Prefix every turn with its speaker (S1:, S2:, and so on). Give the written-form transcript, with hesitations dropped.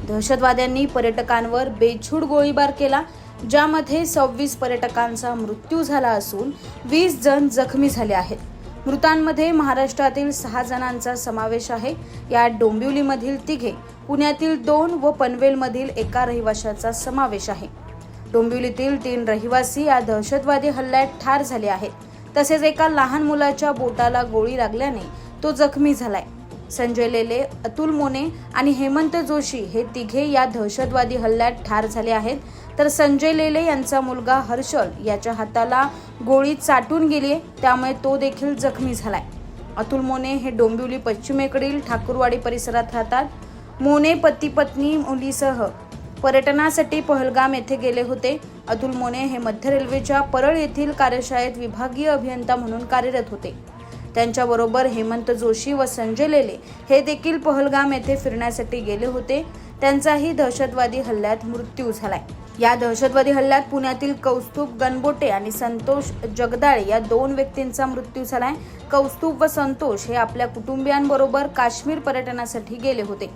S1: दहशतवाद्यांनी पर्यटकांवर बेछूट गोळीबार केला, ज्यामध्ये 26 पर्यटकांचा मृत्यू झाला असून 20 जण जखमी झाले आहेत. मृतांमध्ये महाराष्ट्रातील 6 जणांचा समावेश आहे. यात डोंबिवलीमधील 3, पुण्यातील 2 व पनवेलमधील 1 रहिवाशाचा समावेश आहे. डोंबिवलीतील 3 रहिवासी या दहशतवादी हल्ल्यात ठार झाले आहेत. तसेच एका लहान मुलाच्या बोटाला गोळी लागल्याने तो जखमी झालाय. संजय लेले, अतुल मोने आणि हेमंत जोशी हे 3 या दहशतवादी हल्ल्यात ठार झाले आहेत. तर संजय लेले यांचा मुलगा हर्षल याच्या हाताला गोळी चाटून गेली, त्यामुळे तो देखील जखमी झालाय. अतुल मोने हे डोंबिवली पश्चिमेकडील ठाकूरवाडी परिसरात राहतात. मोने पती पत्नी मुलीसह पर्यटनासाठी पहलगाम येथे गेले होते. अतुल मोने हे मध्य रेल्वेच्या परळ येथील कार्यशाळेत विभागीय अभियंता म्हणून कार्यरत होते. त्यांच्याबरोबर हेमंत जोशी व संजय लेले हे देखील पहलगाम येथे फिरण्यासाठी गेले होते. त्यांचाही दहशतवादी हल्ल्यात मृत्यू झालाय. या दहशतवादी हल्ल्यात पुण्यातील कौस्तुभ गणबोटे आणि संतोष जगदाळे या 2 व्यक्तींचा मृत्यू झालाय. कौस्तुभ व संतोष हे आपल्या कुटुंबियांबरोबर काश्मीर पर्यटनासाठी गेले होते.